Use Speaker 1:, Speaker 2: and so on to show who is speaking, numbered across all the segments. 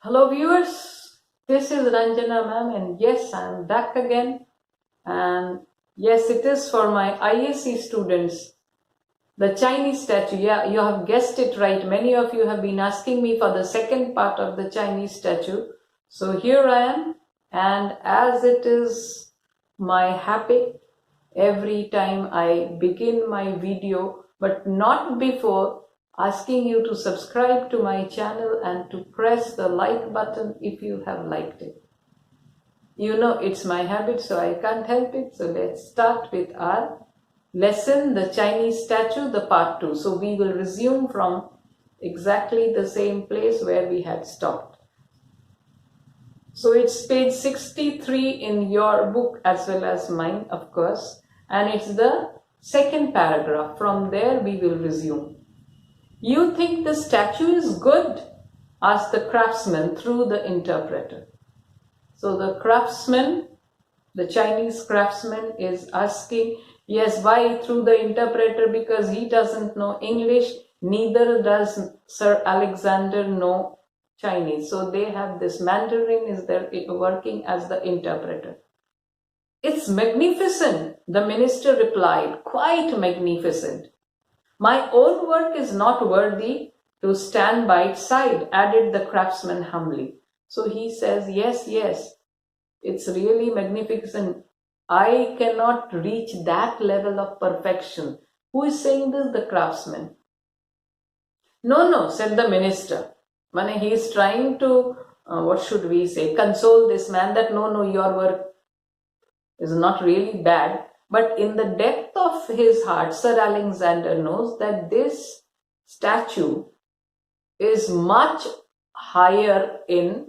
Speaker 1: Hello viewers, this is Ranjana ma'am, and yes, I am back again, and yes, it is for my ISC students, the Chinese statue. Yeah, you have guessed it right. Many of you have been asking me for the second part of the Chinese statue. So here I am, and as it is my habit, every time I begin my video, but not before, asking you to subscribe to my channel and to press the like button if you have liked it. You know it's my habit, so I can't help it. So let's start with our lesson, the Chinese statue, the part 2. So we will resume from exactly the same place where we had stopped. So it's page 63 in your book as well as mine, of course, and it's the second paragraph. From there we will resume. You think the statue is good? Asked the craftsman through the interpreter. So the craftsman, the Chinese craftsman, is asking, yes, why through the interpreter? Because he doesn't know English, neither does Sir Alexander know Chinese. So they have this Mandarin is there working as the interpreter. It's magnificent, the minister replied, quite magnificent. My own work is not worthy to stand by its side, added the craftsman humbly. So he says, yes, it's really magnificent. I cannot reach that level of perfection. Who is saying this? The craftsman. No, said the minister. He is trying to, console this man that no, your work is not really bad. But in the depth of his heart, Sir Alexander knows that this statue is much higher in,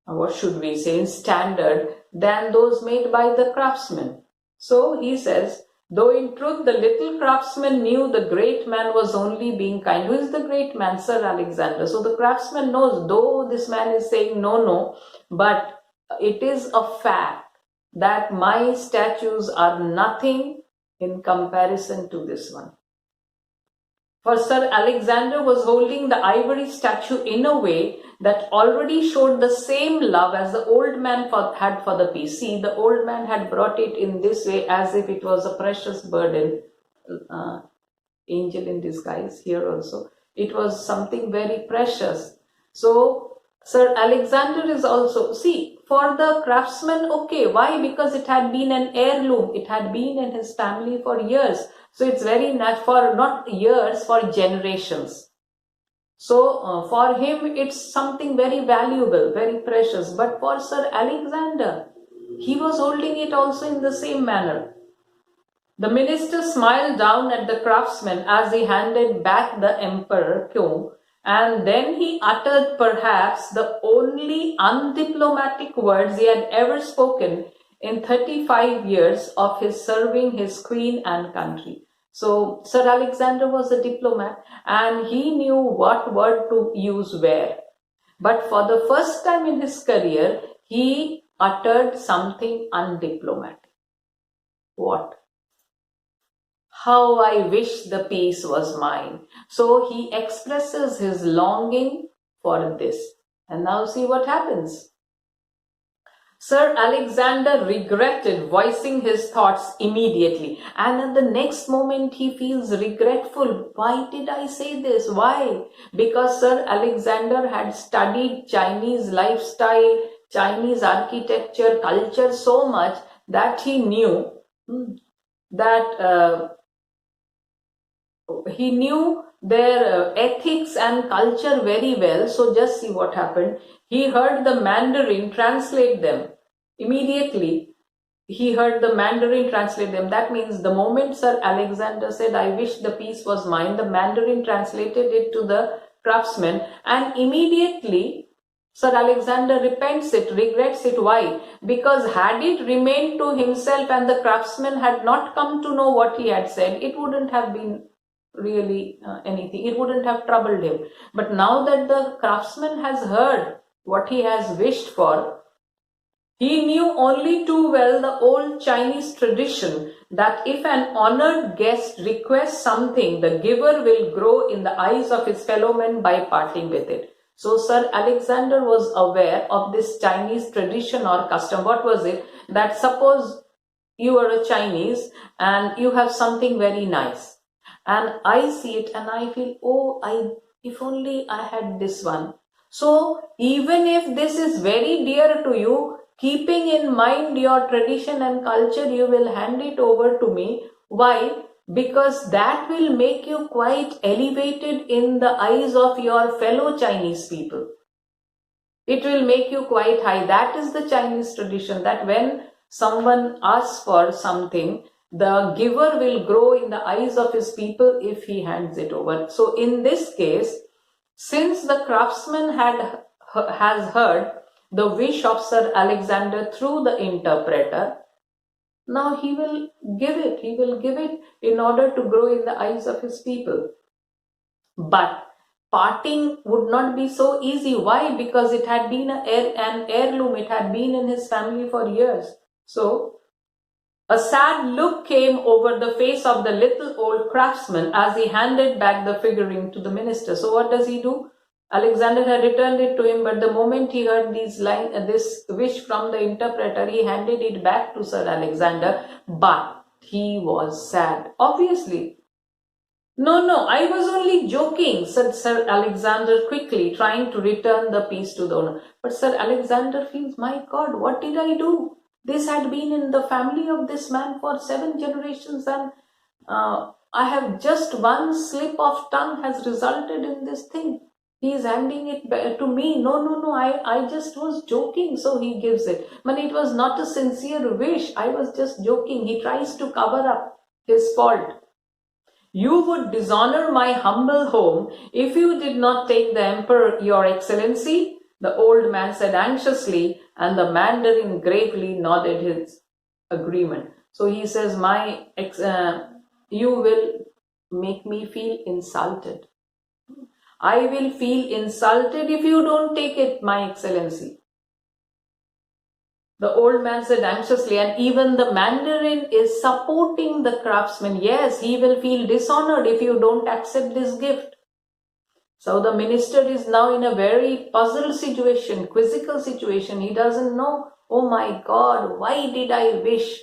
Speaker 1: in standard than those made by the craftsmen. So he says, though in truth the little craftsman knew the great man was only being kind. Who is the great man? Sir Alexander. So the craftsman knows, though this man is saying no, but it is a fact that my statues are nothing in comparison to this one. For Sir Alexander was holding the ivory statue in a way that already showed the same love as the old man had for the piece. See, the old man had brought it in this way as if it was a precious burden, angel in disguise here also. It was something very precious. So Sir Alexander is also, see, for the craftsman, okay, why? Because it had been an heirloom. It had been in his family for years. So it's very for not years, for generations. So for him, it's something very valuable, very precious. But for Sir Alexander, he was holding it also in the same manner. The minister smiled down at the craftsman as he handed back the emperor Kyung, and then he uttered perhaps the only undiplomatic words he had ever spoken in 35 years of his serving his queen and country. So Sir Alexander was a diplomat and he knew what word to use where. But for the first time in his career, he uttered something undiplomatic. What? How I wish the peace was mine. So he expresses his longing for this. And now see what happens. Sir Alexander regretted voicing his thoughts immediately. And at the next moment he feels regretful. Why did I say this? Why? Because Sir Alexander had studied Chinese lifestyle, Chinese architecture, culture so much that he knew that he knew their ethics and culture very well. So just see what happened. He heard the Mandarin translate them. Immediately, he heard the Mandarin translate them. That means the moment Sir Alexander said, I wish the piece was mine, the Mandarin translated it to the craftsman, and immediately Sir Alexander regrets it. Why? Because had it remained to himself and the craftsman had not come to know what he had said, it wouldn't have been really anything. It wouldn't have troubled him. But now that the craftsman has heard what he has wished for, he knew only too well the old Chinese tradition that if an honored guest requests something, the giver will grow in the eyes of his fellow men by parting with it. So Sir Alexander was aware of this Chinese tradition or custom. What was it? That suppose you are a Chinese and you have something very nice, and I see it and I feel, oh, if only I had this one. So even if this is very dear to you, keeping in mind your tradition and culture, you will hand it over to me. Why? Because that will make you quite elevated in the eyes of your fellow Chinese people. It will make you quite high. That is the Chinese tradition, that when someone asks for something, the giver will grow in the eyes of his people if he hands it over. So in this case, since the craftsman has heard the wish of Sir Alexander through the interpreter, now he will give it. He will give it in order to grow in the eyes of his people. But parting would not be so easy. Why? Because it had been an heirloom. It had been in his family for years. So a sad look came over the face of the little old craftsman as he handed back the figurine to the minister. So what does he do? Alexander had returned it to him, but the moment he heard this wish from the interpreter, he handed it back to Sir Alexander. But he was sad, obviously. No, I was only joking, said Sir Alexander quickly, trying to return the piece to the owner. But Sir Alexander feels, my God, what did I do? This had been in the family of this man for 7 generations, and I have just one slip of tongue has resulted in this thing. He is handing it to me. No, I just was joking, so he gives it. But it was not a sincere wish. I was just joking. He tries to cover up his fault. You would dishonor my humble home if you did not take the emperor, your excellency, the old man said anxiously, and the Mandarin gravely nodded his agreement. So he says, you will make me feel insulted. I will feel insulted if you don't take it, my excellency. The old man said anxiously, and even the Mandarin is supporting the craftsman. Yes, he will feel dishonored if you don't accept this gift. So the minister is now in a very puzzled situation, quizzical situation. He doesn't know, oh my God, why did I wish?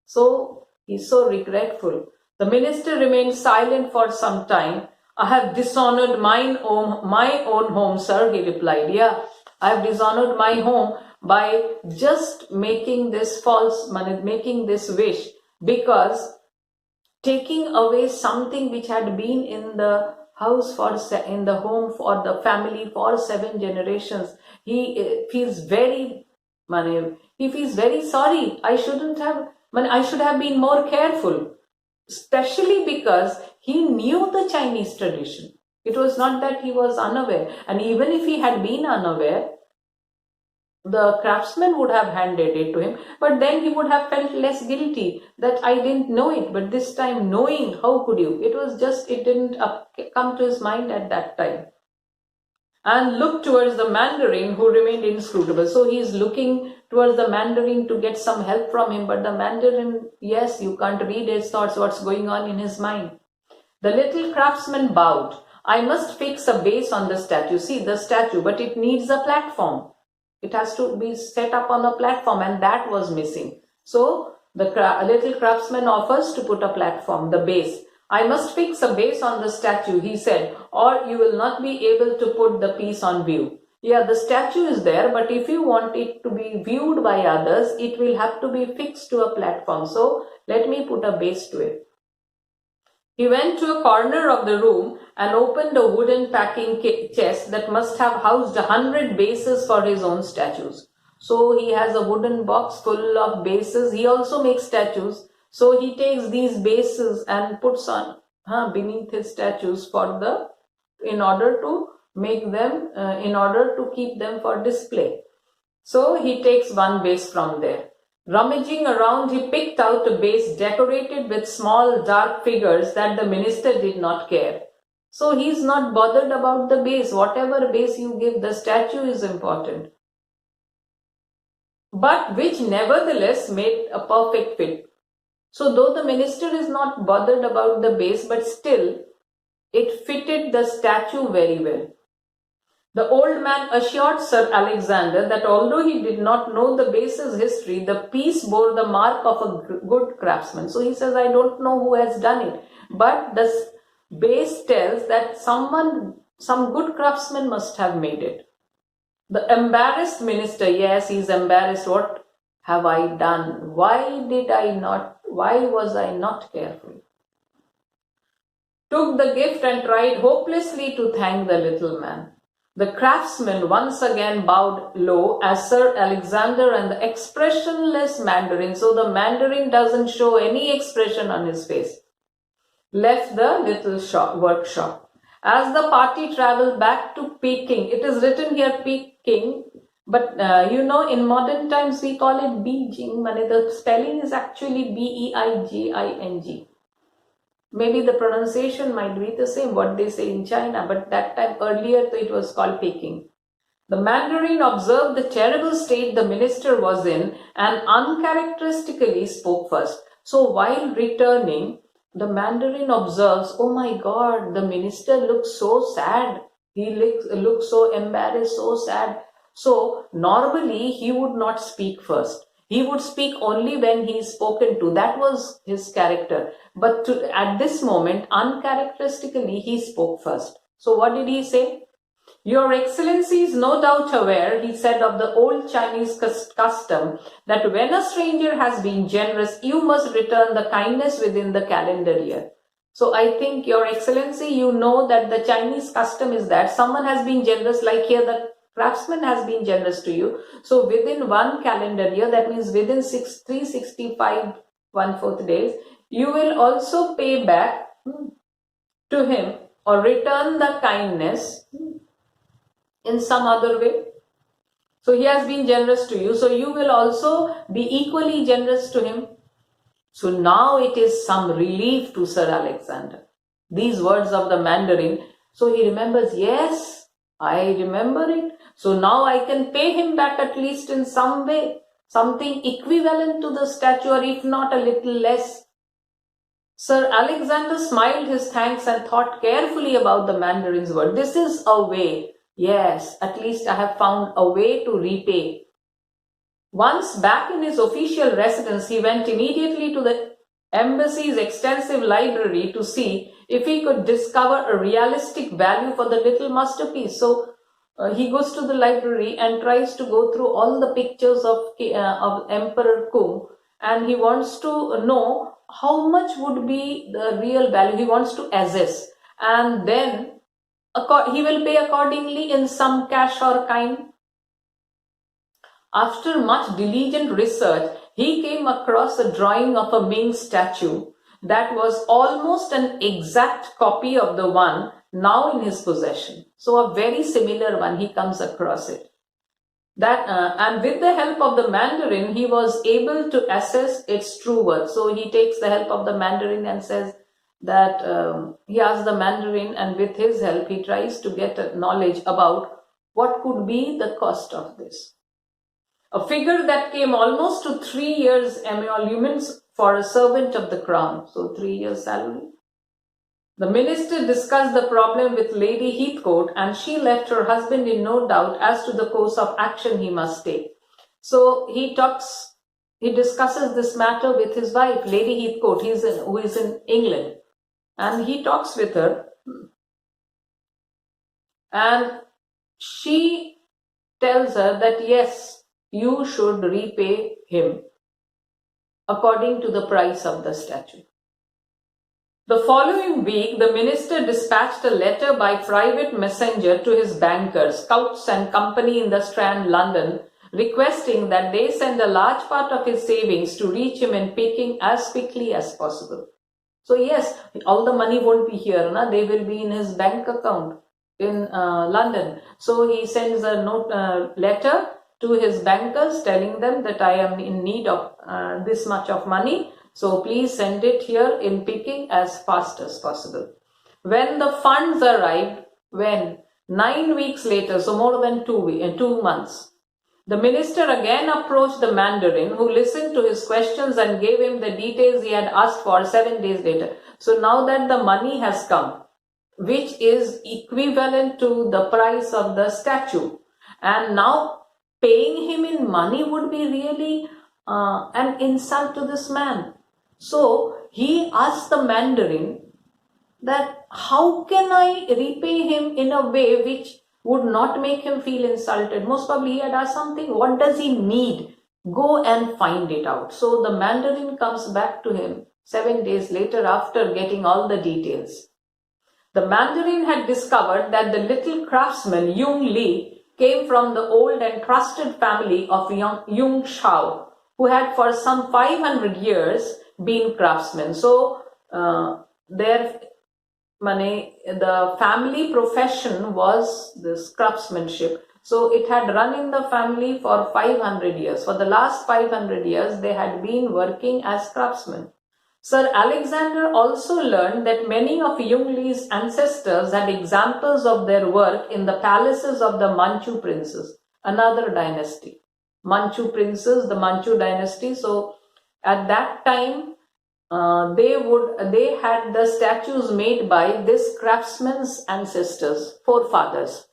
Speaker 1: So he's so regretful. The minister remained silent for some time. I have dishonored my own home, sir, he replied. Yeah, I have dishonored my home by just making this making this wish, because taking away something which had been in the house in the home for the family for 7 generations, he feels very sorry. I should have been more careful, especially because he knew the Chinese tradition. It was not that he was unaware, and even if he had been unaware, the craftsman would have handed it to him, but then he would have felt less guilty that I didn't know it. But this time, knowing, how could you? It didn't come to his mind at that time. And looked towards the Mandarin, who remained inscrutable. So he is looking towards the Mandarin to get some help from him, but the Mandarin, yes, you can't read his thoughts, what's going on in his mind. The little craftsman bowed. I must fix a base on the statue. See, the statue, but it needs a platform. It has to be set up on a platform, and that was missing. So the little craftsman offers to put a platform, the base. I must fix a base on the statue, he said, or you will not be able to put the piece on view. Yeah, the statue is there, but if you want it to be viewed by others, it will have to be fixed to a platform. So let me put a base to it. He went to a corner of the room and opened a wooden packing chest that must have housed 100 bases for his own statues. So he has a wooden box full of bases. He also makes statues. So he takes these bases and puts on beneath his statues in order to make them, in order to keep them for display. So he takes one base from there. Rummaging around, he picked out a base decorated with small dark figures that the minister did not care. So he's not bothered about the base. Whatever base you give, the statue is important. But which nevertheless made a perfect fit. So though the minister is not bothered about the base, but still it fitted the statue very well. The old man assured Sir Alexander that although he did not know the base's history, the piece bore the mark of a good craftsman. So he says, I don't know who has done it, but the base tells that some good craftsman must have made it. The embarrassed minister, yes, he's embarrassed. What have I done? Why was I not careful? Took the gift and tried hopelessly to thank the little man. The craftsman once again bowed low as Sir Alexander and the expressionless Mandarin, so the Mandarin doesn't show any expression on his face, left the little workshop. As the party traveled back to Peking, it is written here Peking, but in modern times we call it Beijing. The spelling is actually Beijing. Maybe the pronunciation might be the same, what they say in China, but that time earlier it was called Peking. The Mandarin observed the terrible state the minister was in and uncharacteristically spoke first. So while returning, the Mandarin observes, oh my God, the minister looks so sad. He looks so embarrassed, so sad. So normally he would not speak first. He would speak only when he is spoken to. That was his character. But at this moment, uncharacteristically, he spoke first. So what did he say? Your Excellency is no doubt aware, he said, of the old Chinese custom that when a stranger has been generous, you must return the kindness within the calendar year. So I think, Your Excellency, you know that the Chinese custom is that someone has been generous, like here the craftsman has been generous to you. So within one calendar year, that means within 365 1/4 days, you will also pay back to him or return the kindness in some other way. So he has been generous to you, so you will also be equally generous to him. So now it is some relief to Sir Alexander, these words of the Mandarin. So he remembers, yes, I remember it. So now I can pay him back at least in some way, something equivalent to the statue, or if not a little less. Sir Alexander smiled his thanks and thought carefully about the Mandarin's word. This is a way. Yes, at least I have found a way to repay. Once back in his official residence, he went immediately to the embassy's extensive library to see if he could discover a realistic value for the little masterpiece. So he goes to the library and tries to go through all the pictures of Emperor Kung, and he wants to know how much would be the real value. He wants to assess, and then he will pay accordingly in some cash or kind. After much diligent research, he came across a drawing of a Ming statue that was almost an exact copy of the one now in his possession. So a very similar one, he comes across it. And with the help of the Mandarin, he was able to assess its true worth. So he takes the help of the Mandarin and says that he asks the Mandarin, and with his help, he tries to get knowledge about what could be the cost of this. A figure that came almost to 3 years' emoluments for a servant of the crown. So 3 years' salary. The minister discussed the problem with Lady Heathcote, and she left her husband in no doubt as to the course of action he must take. So he discusses this matter with his wife, Lady Heathcote, who is in England. And he talks with her. And she tells her that yes, you should repay him according to the price of the statue. The following week, the minister dispatched a letter by private messenger to his bankers, Coutts and Company in the Strand, London, requesting that they send a large part of his savings to reach him in Peking as quickly as possible. So yes, all the money won't be here, they will be in his bank account in London. So he sends a letter to his bankers telling them that I am in need of this much of money. So please send it here in Peking as fast as possible. When the funds arrived, 9 weeks later, so more than 2 months, the minister again approached the Mandarin, who listened to his questions and gave him the details he had asked for 7 days later. So now that the money has come, which is equivalent to the price of the statue. And now paying him in money would be really an insult to this man. So he asked the Mandarin that how can I repay him in a way which would not make him feel insulted. Most probably he had asked something. What does he need? Go and find it out. So the Mandarin comes back to him 7 days later after getting all the details. The Mandarin had discovered that the little craftsman Yung Li came from the old and trusted family of Yung Shao, who had for some 500 years been craftsmen. So the family profession was this craftsmanship. So it had run in the family for 500 years. For the last 500 years, they had been working as craftsmen. Sir Alexander also learned that many of Yung Li's ancestors had examples of their work in the palaces of the Manchu princes, another dynasty. Manchu princes, the Manchu dynasty. So at that time, they had the statues made by this craftsman's ancestors, forefathers.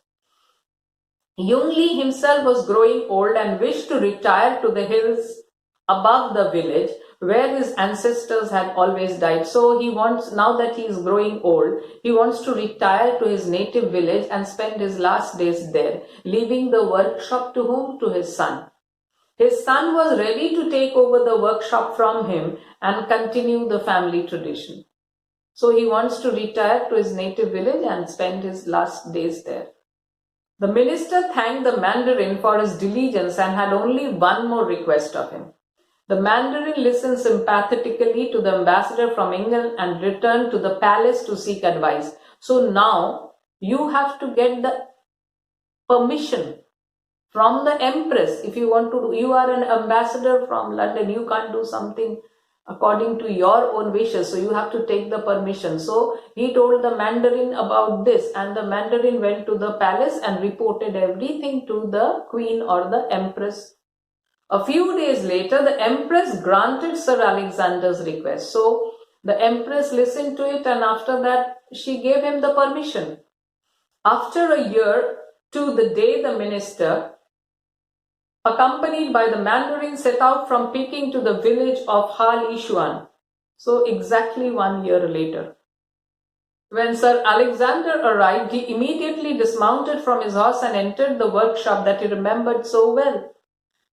Speaker 1: Yung Li himself was growing old and wished to retire to the hills above the village where his ancestors had always died. So he wants, now that he is growing old, he wants to retire to his native village and spend his last days there, leaving the workshop to whom? To his son. His son was ready to take over the workshop from him and continue the family tradition. So he wants to retire to his native village and spend his last days there. The minister thanked the Mandarin for his diligence and had only one more request of him. The Mandarin listened sympathetically to the ambassador from England and returned to the palace to seek advice. So now you have to get the permission from the Empress. If you want to, you are an ambassador from London, you can't do something according to your own wishes, so you have to take the permission. So he told the Mandarin about this, and the Mandarin went to the palace and reported everything to the Queen or the Empress. A few days later, the Empress granted Sir Alexander's request. So the Empress listened to it, and after that she gave him the permission. After a year to the day, the minister, accompanied by the Mandarin, set out from Peking to the village of Halishuan. So exactly 1 year later. When Sir Alexander arrived, he immediately dismounted from his horse and entered the workshop that he remembered so well.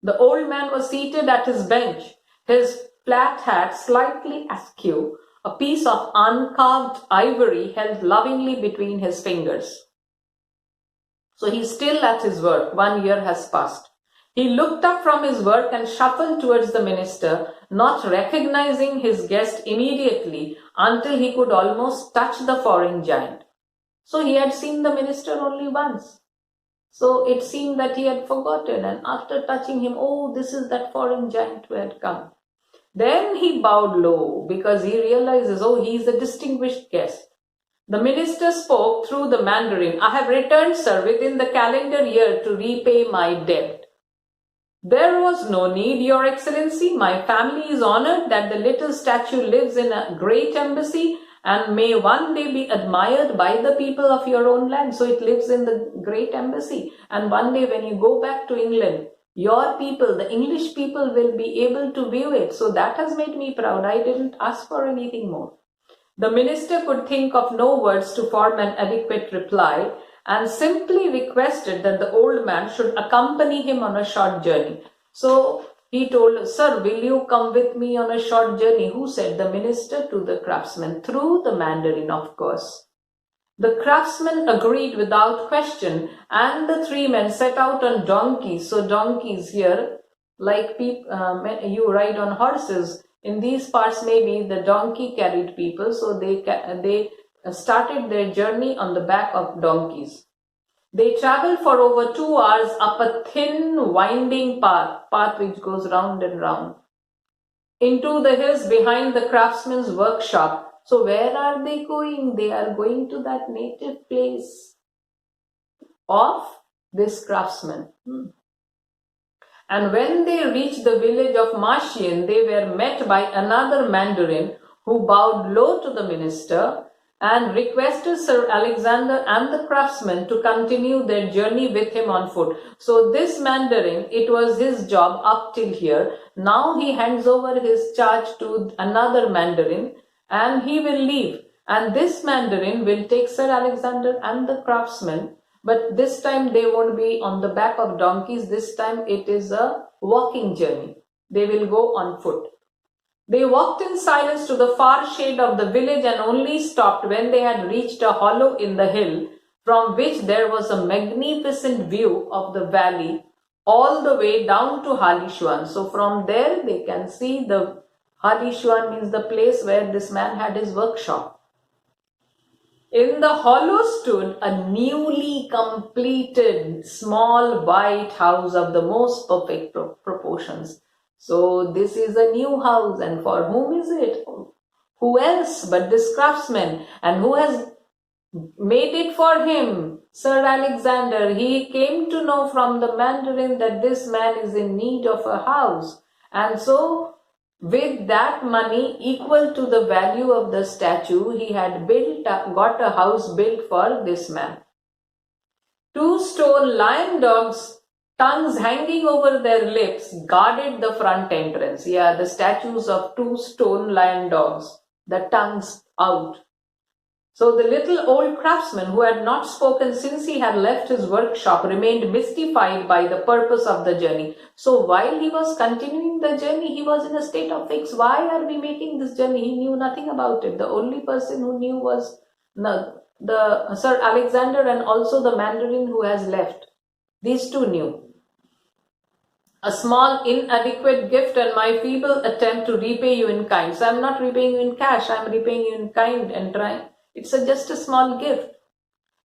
Speaker 1: The old man was seated at his bench, his flat hat slightly askew, a piece of uncarved ivory held lovingly between his fingers. So he's still at his work. 1 year has passed. He looked up from his work and shuffled towards the minister, not recognizing his guest immediately until he could almost touch the foreign giant. So he had seen the minister only once. So it seemed that he had forgotten, and after touching him, oh, this is that foreign giant who had come. Then he bowed low because he realizes, oh, he is a distinguished guest. The minister spoke through the Mandarin. I have returned, sir, within the calendar year to repay my debt. There was no need, Your Excellency. My family is honored that the little statue lives in a great embassy and may one day be admired by the people of your own land. So it lives in the great embassy. And one day when you go back to England, your people, the English people, will be able to view it. So that has made me proud. I didn't ask for anything more. The minister could think of no words to form an adequate reply and simply requested that the old man should accompany him on a short journey. So he told, sir, will you come with me on a short journey? Who said? The minister to the craftsman, through the Mandarin, of course. The craftsman agreed without question, and the three men set out on donkeys. So donkeys here, like you ride on horses. In these parts, maybe the donkey carried people, so they started their journey on the back of donkeys. They traveled for over 2 hours up a thin, winding path which goes round and round, into the hills behind the craftsman's workshop. So where are they going? They are going to that native place of this craftsman. And when they reached the village of Mashian, they were met by another Mandarin who bowed low to the minister and requested Sir Alexander and the craftsman to continue their journey with him on foot. So this Mandarin, it was his job up till here. Now he hands over his charge to another Mandarin and he will leave. And this Mandarin will take Sir Alexander and the craftsman, but this time they won't be on the back of donkeys. This time it is a walking journey. They will go on foot. They walked in silence to the far shade of the village and only stopped when they had reached a hollow in the hill from which there was a magnificent view of the valley all the way down to Halishuan. So from there they can see the Halishuan means the place where this man had his workshop. In the hollow stood a newly completed small white house of the most perfect proportions. So this is a new house, and for whom is it? Who else but this craftsman? And who has made it for him? Sir Alexander. He came to know from the Mandarin that this man is in need of a house. And so with that money equal to the value of the statue, he had got a house built for this man. 2 stone lion dogs, tongues hanging over their lips, guarded the front entrance. Yeah, the statues of 2 stone lion dogs, the tongues out. So the little old craftsman, who had not spoken since he had left his workshop, remained mystified by the purpose of the journey. So while he was continuing the journey, he was in a state of fix. Why are we making this journey? He knew nothing about it. The only person who knew was the Sir Alexander and also the Mandarin who has left. These two knew. A small inadequate gift and my feeble attempt to repay you in kind. So I'm not repaying you in cash, I'm repaying you in kind and trying. It's just a small gift.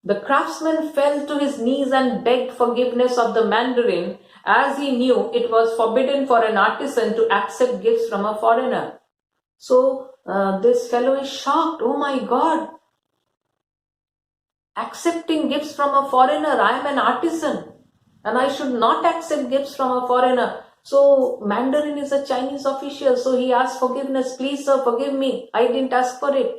Speaker 1: The craftsman fell to his knees and begged forgiveness of the Mandarin, as he knew it was forbidden for an artisan to accept gifts from a foreigner. So this fellow is shocked. Oh my God! Accepting gifts from a foreigner. I am an artisan and I should not accept gifts from a foreigner. So Mandarin is a Chinese official, so he asked forgiveness. Please sir, forgive me. I didn't ask for it.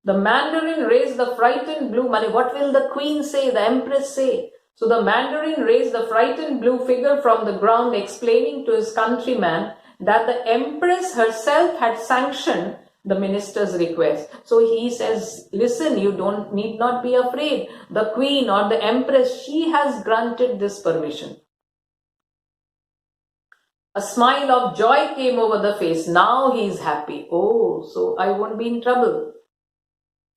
Speaker 1: The Mandarin raised the frightened blue money. What will the queen say, the empress say? So the Mandarin raised the frightened blue figure from the ground, explaining to his countryman that the empress herself had sanctioned the minister's request. So he says, listen, you need not be afraid. The queen or the empress, she has granted this permission. A smile of joy came over the face. Now he is happy. Oh, so I won't be in trouble.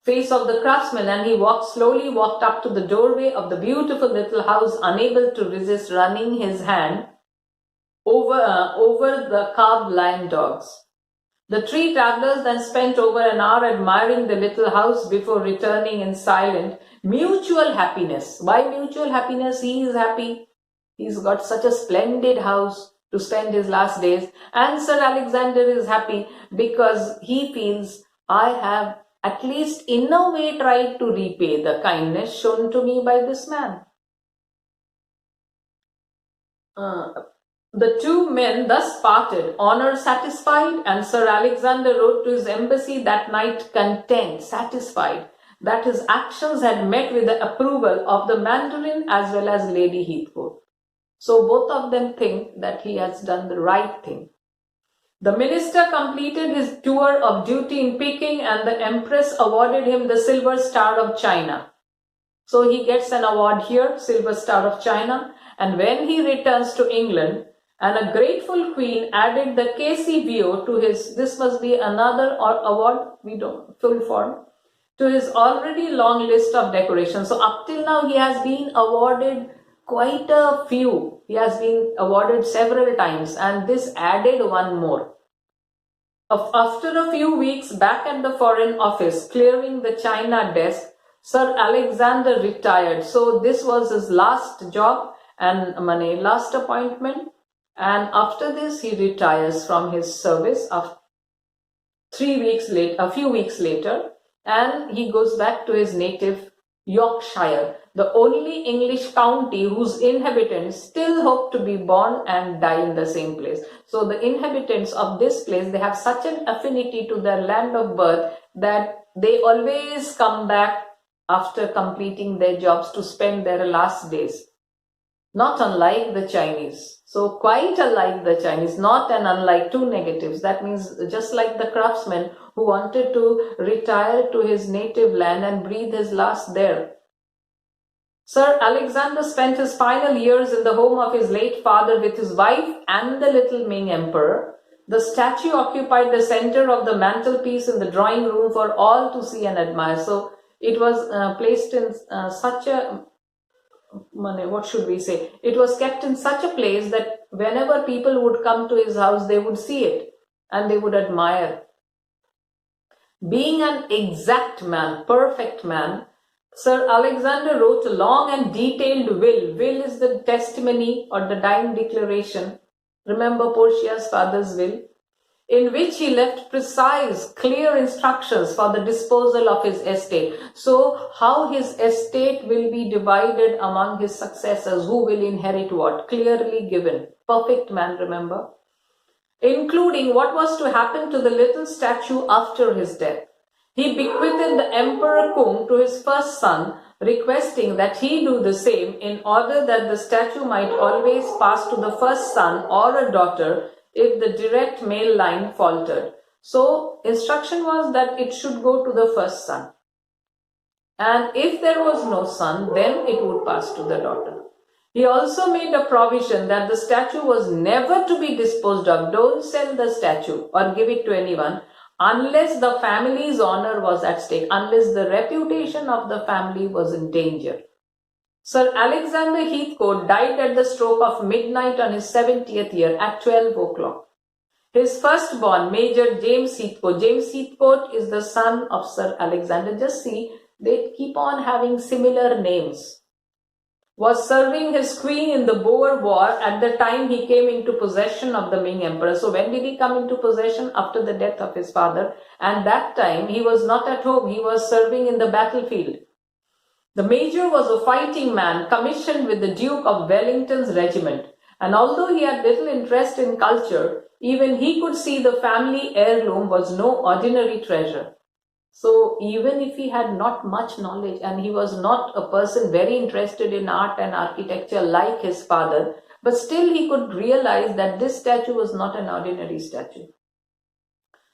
Speaker 1: Face of the craftsman, and he slowly walked up to the doorway of the beautiful little house, unable to resist running his hand over the carved lion dogs. The 3 travelers then spent over an hour admiring the little house before returning in silent, mutual happiness. Why mutual happiness? He is happy. He's got such a splendid house to spend his last days. And Sir Alexander is happy because he feels, I have at least in a way tried to repay the kindness shown to me by this man. The 2 men thus parted, honor satisfied, and Sir Alexander wrote to his embassy that night content, satisfied, that his actions had met with the approval of the Mandarin as well as Lady Heathcote. So both of them think that he has done the right thing. The minister completed his tour of duty in Peking and the Empress awarded him the Silver Star of China. So he gets an award here, Silver Star of China, and when he returns to England, and a grateful queen added the Casey View to his, this must be another award, we don't, full form, to his already long list of decorations. So up till now he has been awarded quite a few. He has been awarded several times and this added one more. After a few weeks back at the Foreign Office clearing the China desk, Sir Alexander retired. So this was his last job and last appointment. And after this he retires from his service of a few weeks later, and he goes back to his native Yorkshire, the only English county whose inhabitants still hope to be born and die in the same place. So the inhabitants of this place, they have such an affinity to their land of birth that they always come back after completing their jobs to spend their last days. Not unlike the Chinese. So quite unlike the Chinese, not and unlike, two negatives. That means just like the craftsman who wanted to retire to his native land and breathe his last there. Sir Alexander spent his final years in the home of his late father with his wife and the little Ming emperor. The statue occupied the center of the mantelpiece in the drawing room for all to see and admire. So it was placed in such a, what should we say? It was kept in such a place that whenever people would come to his house, they would see it and they would admire. Being an exact man, perfect man, Sir Alexander wrote a long and detailed will. Will is the testimony or the dying declaration. Remember Portia's father's will, in which he left precise, clear instructions for the disposal of his estate. So, how his estate will be divided among his successors, who will inherit what, clearly given. Perfect man, remember? Including what was to happen to the little statue after his death. He bequeathed the Emperor Kung to his first son, requesting that he do the same in order that the statue might always pass to the first son or a daughter if the direct male line faltered. So, instruction was that it should go to the first son. And if there was no son, then it would pass to the daughter. He also made a provision that the statue was never to be disposed of. Don't sell the statue or give it to anyone unless the family's honor was at stake, unless the reputation of the family was in danger. Sir Alexander Heathcote died at the stroke of midnight on his 70th year at 12 o'clock. His firstborn, Major James Heathcote. James Heathcote is the son of Sir Alexander. Just see, they keep on having similar names. Was serving his queen in the Boer War at the time he came into possession of the Ming Emperor. So when did he come into possession? After the death of his father. And that time he was not at home. He was serving in the battlefield. The major was a fighting man commissioned with the Duke of Wellington's regiment. And although he had little interest in culture, even he could see the family heirloom was no ordinary treasure. So even if he had not much knowledge and he was not a person very interested in art and architecture like his father, but still he could realize that this statue was not an ordinary statue.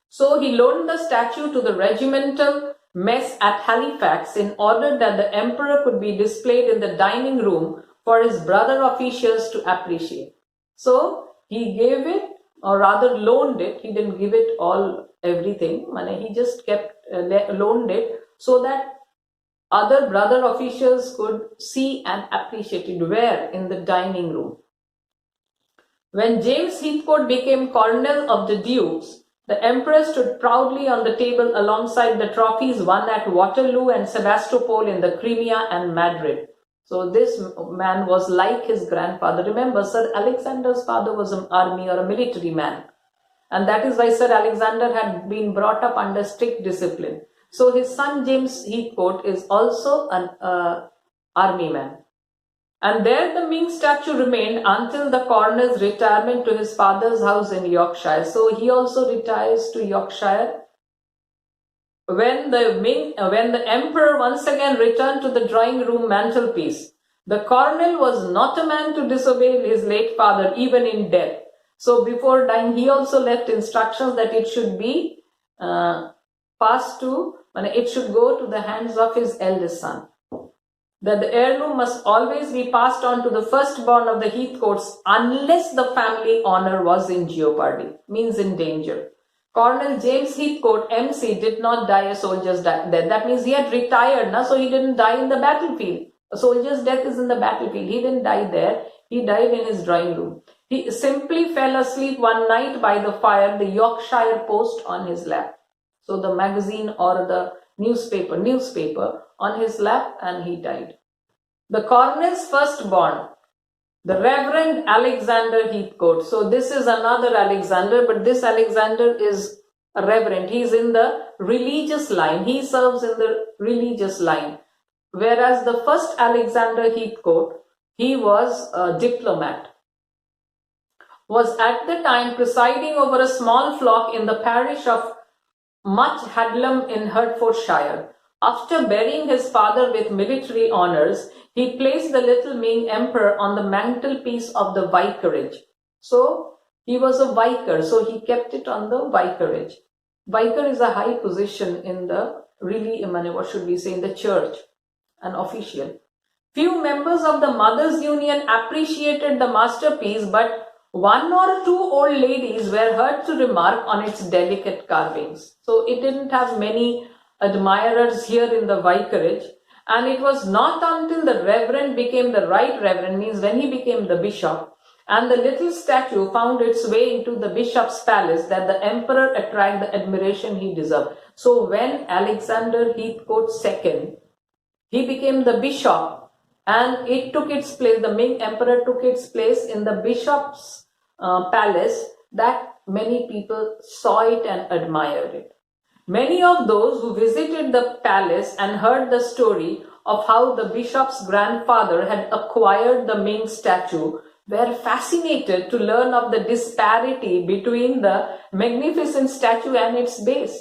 Speaker 1: So he loaned the statue to the regimental mess at Halifax in order that the emperor could be displayed in the dining room for his brother officials to appreciate. So he gave it, or rather loaned it. He didn't give it all, everything. He just loaned it so that other brother officials could see and appreciate it. Where? In the dining room. When James Heathcote became colonel of the Dukes, the emperor stood proudly on the table alongside the trophies won at Waterloo and Sebastopol in the Crimea and Madrid. So this man was like his grandfather. Remember, Sir Alexander's father was an army or a military man. And that is why Sir Alexander had been brought up under strict discipline. So his son James Heathcote is also an army man. And there the Ming statue remained until the coroner's retirement to his father's house in Yorkshire. So he also retires to Yorkshire. When the emperor once again returned to the drawing room mantelpiece, the colonel was not a man to disobey his late father even in death. So before dying, he also left instructions that it should be passed to, it should go to the hands of his eldest son. That the heirloom must always be passed on to the firstborn of the Heathcotes unless the family honor was in jeopardy, means in danger. Colonel James Heathcote, MC, did not die a soldier's death. That means he had retired, so he didn't die in the battlefield. A soldier's death is in the battlefield. He didn't die there. He died in his drawing room. He simply fell asleep one night by the fire, the Yorkshire Post on his lap. So the magazine or the newspaper on his lap, and he died. The colonel's firstborn, the Reverend Alexander Heathcote. So this is another Alexander, but this Alexander is a reverend. He's in the religious line. He serves in the religious line. Whereas the first Alexander Heathcote, he was a diplomat, was at the time presiding over a small flock in the parish of much Hadlam in Hertfordshire. After burying his father with military honors, he placed the little Ming emperor on the mantelpiece of the vicarage. So he was a vicar, so he kept it on the vicarage. Vicar is a high position in the, really, what should we say, in the church, an official. Few members of the Mothers' Union appreciated the masterpiece, but one or two old ladies were heard to remark on its delicate carvings. So it didn't have many admirers here in the vicarage, and it was not until the reverend became the right reverend, means when he became the bishop, and the little statue found its way into the bishop's palace, that the emperor attracted the admiration he deserved. So when Alexander Heathcote II, he became the bishop, and it took its place, the Ming emperor took its place in the bishop's palace, that many people saw it and admired it. Many of those who visited the palace and heard the story of how the bishop's grandfather had acquired the Ming statue were fascinated to learn of the disparity between the magnificent statue and its base.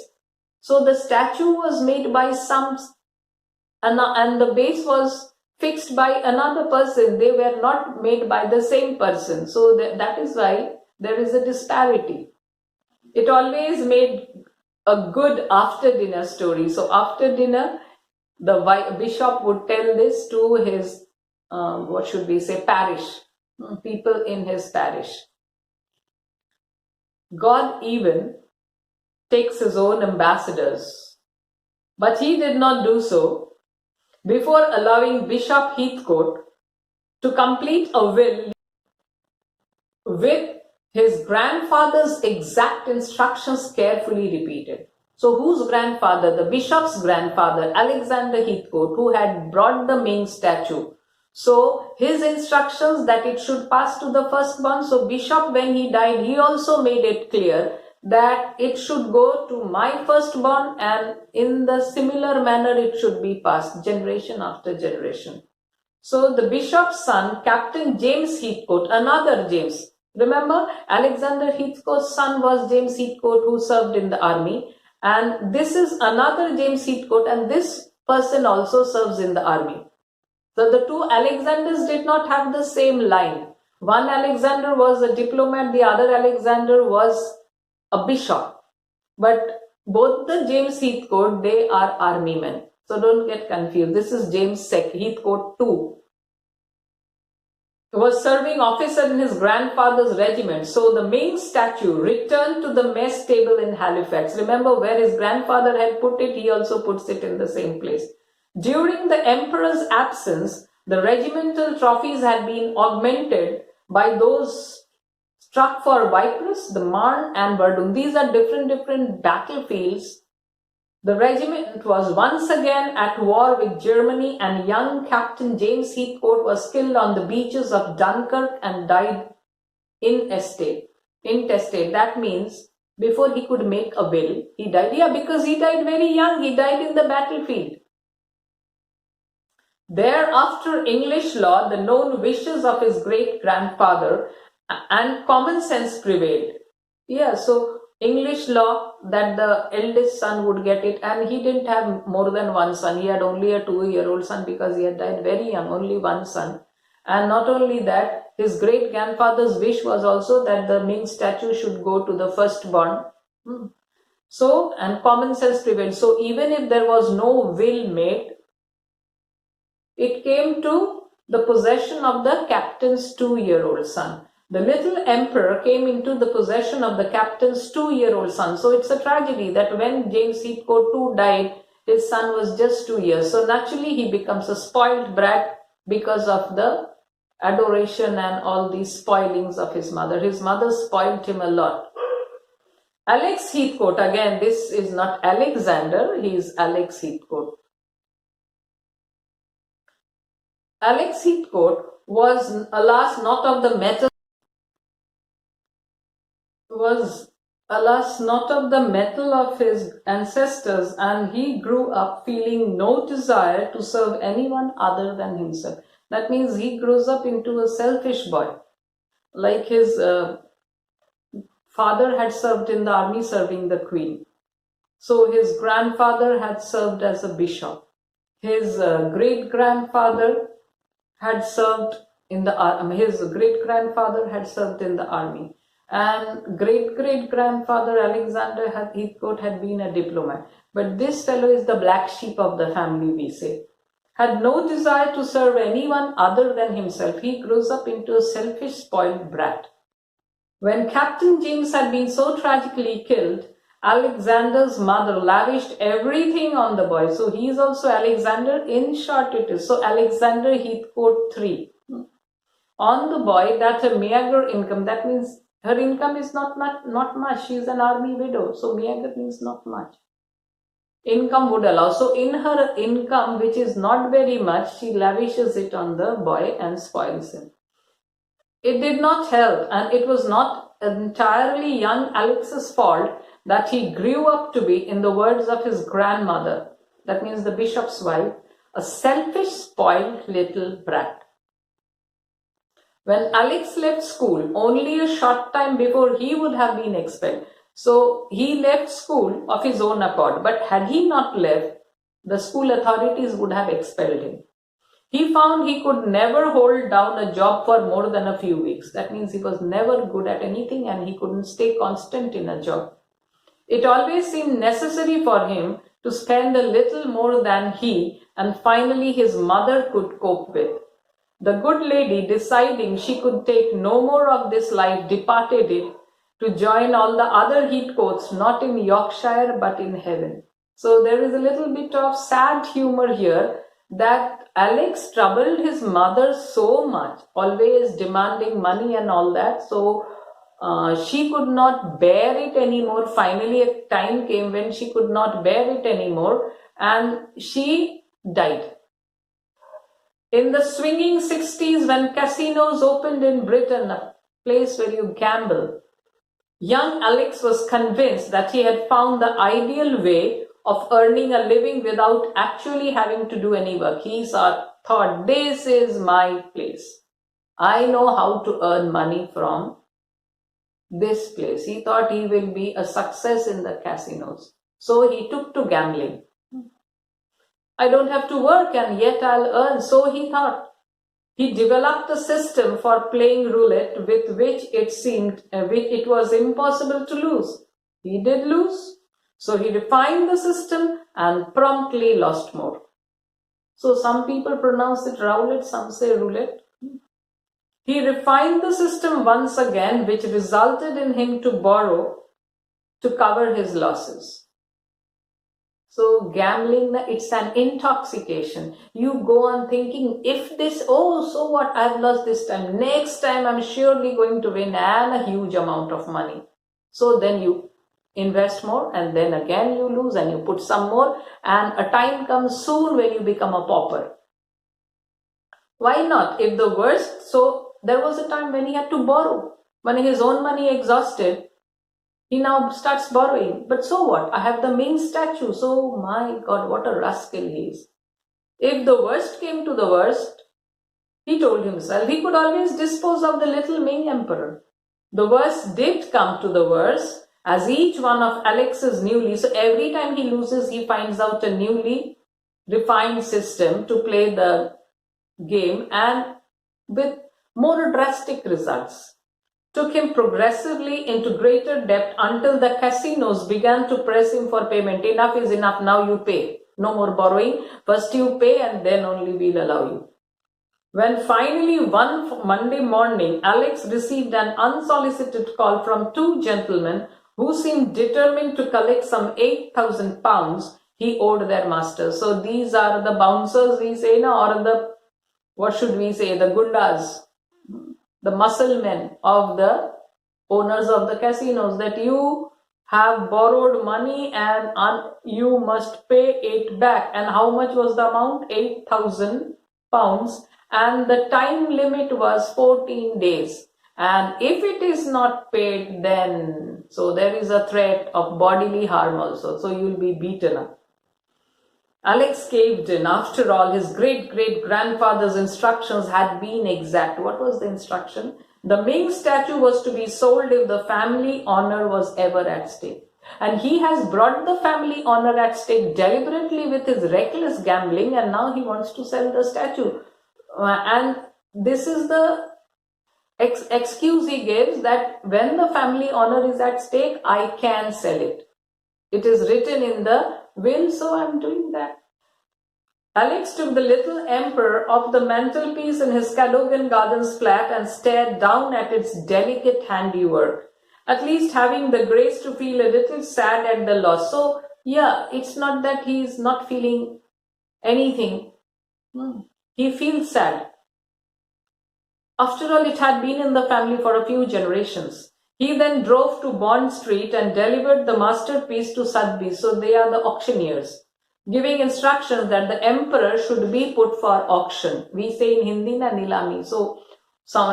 Speaker 1: So the statue was made by some, and the base was fixed by another person. They were not made by the same person. So that is why there is a disparity. It always made a good after dinner story. So after dinner, the bishop would tell this to his, parish, people in his parish. God even takes his own ambassadors, but he did not do so before allowing Bishop Heathcote to complete a will with his grandfather's exact instructions carefully repeated. So whose grandfather? The bishop's grandfather, Alexander Heathcote, who had brought the Ming statue. So his instructions that it should pass to the firstborn. So bishop, when he died, he also made it clear that it should go to my firstborn, and in the similar manner it should be passed generation after generation. So the bishop's son, Captain James Heathcote, another James. Remember, Alexander Heathcote's son was James Heathcote, who served in the army. And this is another James Heathcote, and this person also serves in the army. So the two Alexanders did not have the same line. One Alexander was a diplomat, the other Alexander was a bishop. But both the James Heathcote, they are army men. So don't get confused. This is James Heathcote II. He was serving officer in his grandfather's regiment. So the Ming statue returned to the mess table in Halifax. Remember, where his grandfather had put it, he also puts it in the same place. During the emperor's absence, the regimental trophies had been augmented by those struck for Ypres, the Marne and Verdun. These are different battlefields. The regiment was once again at war with Germany, and young Captain James Heathcote was killed on the beaches of Dunkirk and died intestate. That means before he could make a will, he died. Yeah, because he died very young. He died in the battlefield. Thereafter, English law, the known wishes of his great-grandfather, and common sense prevailed. Yeah, so English law that the eldest son would get it, and he didn't have more than one son. He had only a 2-year-old son because he had died very young, only one son. And not only that, his great-grandfather's wish was also that the Ming statue should go to the firstborn. So, and common sense prevailed. So even if there was no will made, it came to the possession of the captain's 2-year-old son. The little emperor came into the possession of the captain's 2-year-old son. So it's a tragedy that when James Heathcote II died, his son was just 2 years. So naturally he becomes a spoiled brat because of the adoration and all these spoilings of his mother. His mother spoiled him a lot. Alex Heathcote, again, this is not Alexander, he is Alex Heathcote. Alex Heathcote was, alas, not of the metal of his ancestors, and he grew up feeling no desire to serve anyone other than himself. That means he grows up into a selfish boy. Like his father had served in the army, serving the queen. So his grandfather had served as a bishop. His great-grandfather had served in the army. His great-grandfather had served in the army. And great-great-grandfather Alexander Heathcote had been a diplomat. But this fellow is the black sheep of the family, we say. Had no desire to serve anyone other than himself. He grows up into a selfish, spoiled brat. When Captain James had been so tragically killed, Alexander's mother lavished everything on the boy. So he is also Alexander. In short it is. So Alexander Heathcote 3. On the boy, that's a meager income. That means her income is not much. She is an army widow. So meager means not much. Income would allow. So in her income, which is not very much, she lavishes it on the boy and spoils him. It did not help, and it was not entirely young Alex's fault that he grew up to be, in the words of his grandmother, that means the bishop's wife, a selfish, spoiled little brat. When Alex left school, only a short time before he would have been expelled. So he left school of his own accord, but had he not left, the school authorities would have expelled him. He found he could never hold down a job for more than a few weeks. That means he was never good at anything and he couldn't stay constant in a job. It always seemed necessary for him to spend a little more than he and finally his mother could cope with. The good lady, deciding she could take no more of this life, departed it to join all the other Heathcotes, not in Yorkshire but in heaven. So there is a little bit of sad humor here that Alex troubled his mother so much, always demanding money and all that. So she could not bear it anymore. Finally, a time came when she could not bear it anymore and she died. In the swinging 60s, when casinos opened in Britain, a place where you gamble, young Alex was convinced that he had found the ideal way of earning a living without actually having to do any work. He thought, this is my place. I know how to earn money from this place. He thought he will be a success in the casinos. So he took to gambling. I don't have to work and yet I'll earn. So he thought. He developed a system for playing roulette with which it was impossible to lose. He did lose. So he refined the system and promptly lost more. So some people pronounce it roulette, some say roulette. He refined the system once again, which resulted in him to borrow to cover his losses. So gambling, it's an intoxication. You go on thinking, if this, so what, I've lost this time. Next time I'm surely going to win and a huge amount of money. So then you invest more and then again you lose and you put some more and a time comes soon when you become a pauper. Why not? If the worst, so there was a time when he had to borrow. When his own money exhausted, he now starts borrowing. But so what? I have the Ming statue. So my God, what a rascal he is. If the worst came to the worst, he told himself he could always dispose of the little Ming emperor. The worst did come to the worst. As each one of Alex's so every time he loses, he finds out a newly refined system to play the game and with more drastic results. Took him progressively into greater debt until the casinos began to press him for payment. Enough is enough, now you pay. No more borrowing. First you pay and then only we'll allow you. When finally one Monday morning, Alex received an unsolicited call from two gentlemen who seemed determined to collect some 8,000 pounds he owed their master. So these are the bouncers we say now, or the, what should we say, the gundas, the muscle men of the owners of the casinos, that you have borrowed money and you must pay it back. And how much was the amount? 8,000 pounds. And the time limit was 14 days. And if it is not paid, then, so there is a threat of bodily harm also. So you will be beaten up. Alex caved in. After all, his great-great-grandfather's instructions had been exact. What was the instruction? The Ming statue was to be sold if the family honor was ever at stake. And he has brought the family honor at stake deliberately with his reckless gambling, and now he wants to sell the statue. And this is the excuse he gives, that when the family honor is at stake, I can sell it. It is written in the will, so I'm doing that. Alex took the little emperor off the mantelpiece in his Cadogan Gardens flat and stared down at its delicate handiwork, at least having the grace to feel a little sad at the loss. So, yeah, it's not that he's not feeling anything. He feels sad. After all, it had been in the family for a few generations. He then drove to Bond Street and delivered the masterpiece to Sotheby's, so they are the auctioneers, giving instructions that the emperor should be put for auction. We say in Hindi na nilami. So some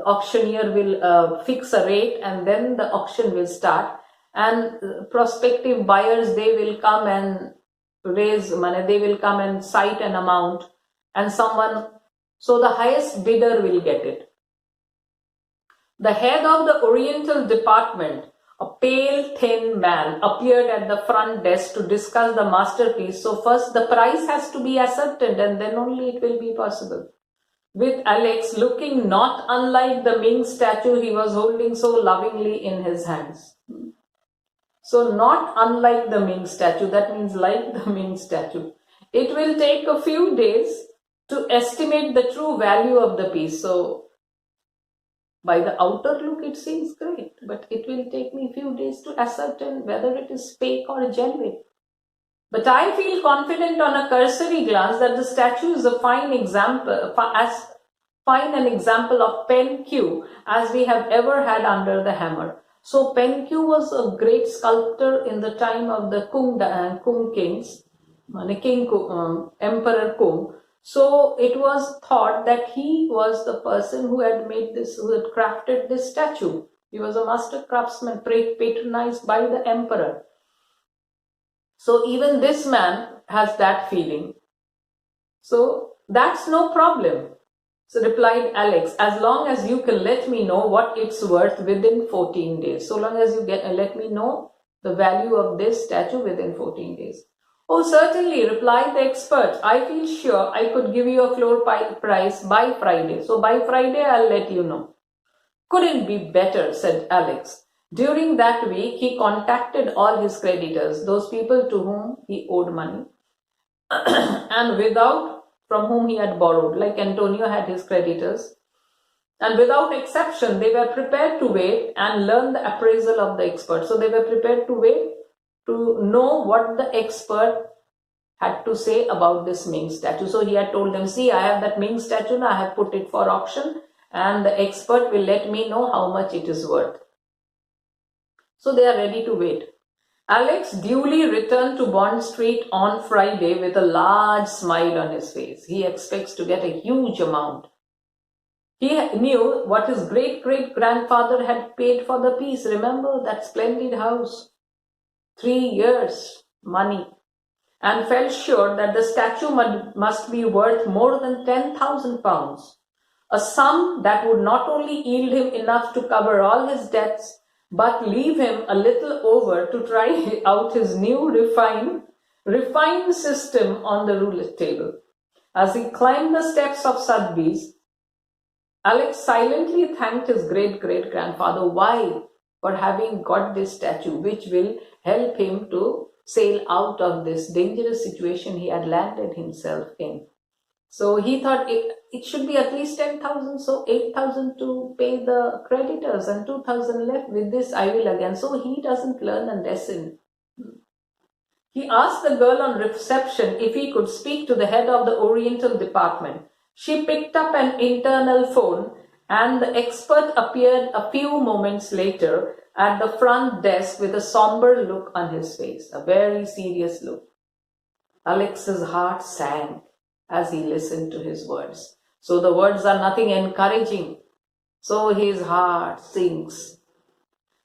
Speaker 1: auctioneer will fix a rate, and then the auction will start. And prospective buyers, they will come and raise money. They will come and cite an amount, and so the highest bidder will get it. The head of the Oriental department, a pale, thin man, appeared at the front desk to discuss the masterpiece. So first the price has to be ascertained, and then only it will be possible. With Alex looking not unlike the Ming statue he was holding so lovingly in his hands. So not unlike the Ming statue, that means like the Ming statue. It will take a few days to estimate the true value of the piece. So by the outer look it seems great, but it will take me a few days to ascertain whether it is fake or genuine. But I feel confident on a cursory glance that the statue is a fine example of Pen Q as we have ever had under the hammer. So Pen Q was a great sculptor in the time of the Kung kings, Emperor Kung. So it was thought that he was the person who had crafted this statue. He was a master craftsman patronized by the emperor. So even this man has that feeling. So that's no problem. So replied Alex, as long as you can let me know what it's worth within 14 days. So long as you let me know the value of this statue within 14 days. Oh, certainly, replied the expert. I feel sure I could give you a floor price by Friday. So by Friday, I'll let you know. Couldn't be better, said Alex. During that week, he contacted all his creditors, those people to whom he owed money, and from whom he had borrowed, like Antonio had his creditors. And without exception, they were prepared to wait and learn the appraisal of the expert. So they were prepared to wait to know what the expert had to say about this Ming statue. So he had told them, see, I have that Ming statue now, I have put it for auction, and the expert will let me know how much it is worth. So they are ready to wait. Alex duly returned to Bond Street on Friday with a large smile on his face. He expects to get a huge amount. He knew what his great-great-grandfather had paid for the piece. Remember that splendid house? 3 years' money. And felt sure that the statue must be worth more than 10,000 pounds. A sum that would not only yield him enough to cover all his debts, but leave him a little over to try out his new refined system on the roulette table. As he climbed the steps of Sotheby's, Alex silently thanked his great-great-grandfather. Why? For having got this statue, which will help him to sail out of this dangerous situation he had landed himself in. So he thought it should be at least 10,000, so 8,000 to pay the creditors and 2,000 left. With this I will again. So he doesn't learn a lesson. He asked the girl on reception if he could speak to the head of the Oriental department. She picked up an internal phone, and the expert appeared a few moments later at the front desk with a somber look on his face, a very serious look. Alex's heart sank as he listened to his words. So the words are nothing encouraging. So his heart sinks.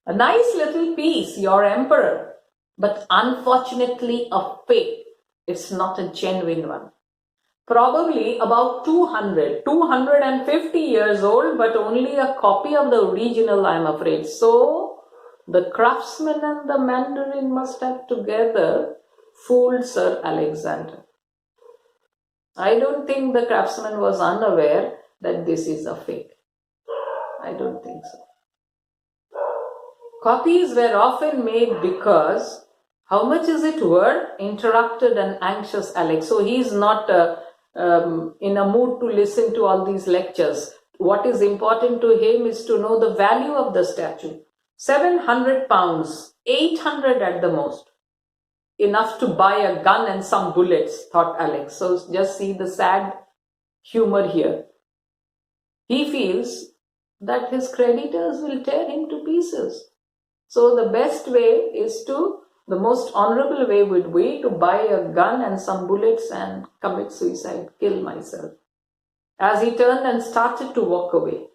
Speaker 1: A nice little piece, your emperor, but unfortunately a fake. It's not a genuine one. Probably about 250 years old, but only a copy of the original, I'm afraid. So the craftsman and the Mandarin must have together fooled Sir Alexander. I don't think the craftsman was unaware that this is a fake. I don't think so. Copies were often made because, how much is it worth? Interrupted an anxious Alex. So he's not in a mood to listen to all these lectures. What is important to him is to know the value of the statue. 700 pounds, 800 at the most. Enough to buy a gun and some bullets, thought Alex. So just see the sad humor here. He feels that his creditors will tear him to pieces. So the best way is the most honorable way would be to buy a gun and some bullets and commit suicide, kill myself. As he turned and started to walk away.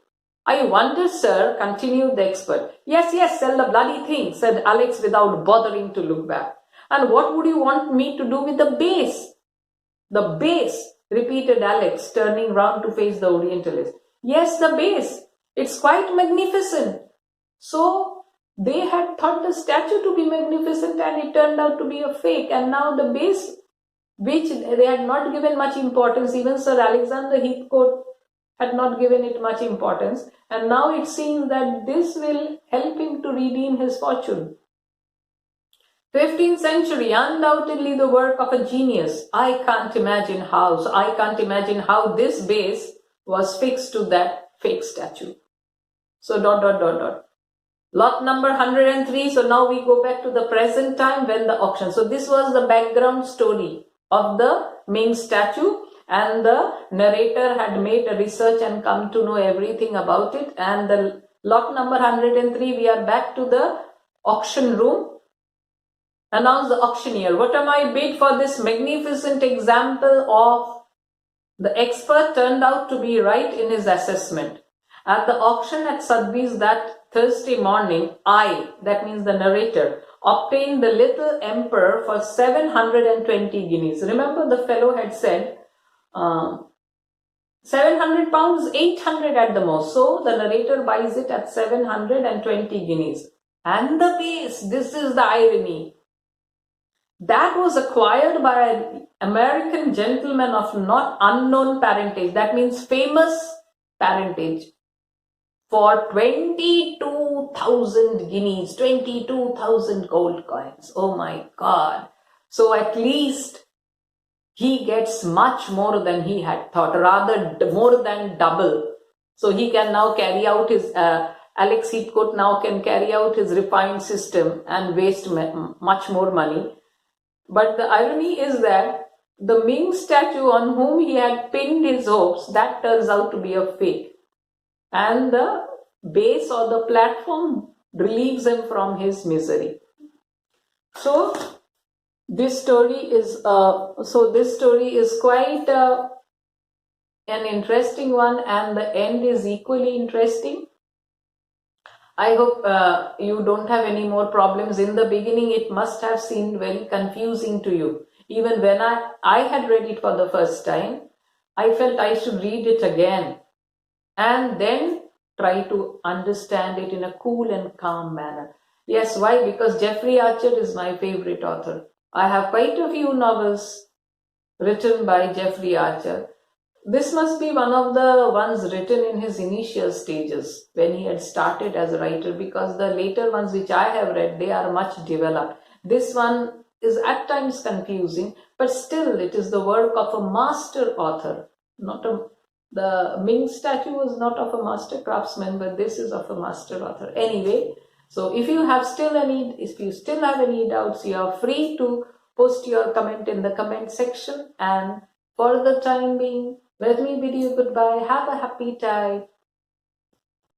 Speaker 1: I wonder, sir, continued the expert. Yes, sell the bloody thing, said Alex without bothering to look back. And what would you want me to do with the base? The base, repeated Alex, turning round to face the Orientalist. Yes, the base. It's quite magnificent. So they had thought the statue to be magnificent and it turned out to be a fake. And now the base, which they had not given much importance, even Sir Alexander Heathcote had not given it much importance. And now it seems that this will help him to redeem his fortune. 15th century, undoubtedly the work of a genius. I can't imagine how this base was fixed to that fake statue. So ... Lot number 103. So now we go back to the present time when the auction. So this was the background story of the Ming statue, and the narrator had made a research and come to know everything about it. And the lot number 103, we are back to the auction room. Announce the auctioneer. What am I bid for this magnificent example of the expert turned out to be right in his assessment. At the auction at Sotheby's that Thursday morning, that means the narrator, obtained the little emperor for 720 guineas. Remember, the fellow had said 700 pounds, 800 at the most. So the narrator buys it at 720 guineas. And the base, this is the irony, that was acquired by an American gentleman of not unknown parentage, that means famous parentage, for 22,000 guineas, 22,000 gold coins. Oh my God. So at least he gets much more than he had thought, rather more than double. So he can now carry out his, Alex Heathcote now can carry out his refined system and waste much more money. But the irony is that the Ming statue on whom he had pinned his hopes, that turns out to be a fake. And the base or the platform relieves him from his misery. So this story is quite an interesting one, and the end is equally interesting. I hope you don't have any more problems. In the beginning, it must have seemed very confusing to you. Even when I had read it for the first time, I felt I should read it again and then try to understand it in a cool and calm manner. Yes, why? Because Jeffrey Archer is my favorite author. I have quite a few novels written by Jeffrey Archer. This must be one of the ones written in his initial stages when he had started as a writer, because the later ones which I have read, they are much developed. This one is at times confusing, but still it is the work of a master author. The Ming statue was not of a master craftsman, but this is of a master author. Anyway, so if you still have any doubts, you are free to post your comment in the comment section. And for the time being, let me bid you goodbye. Have a happy time.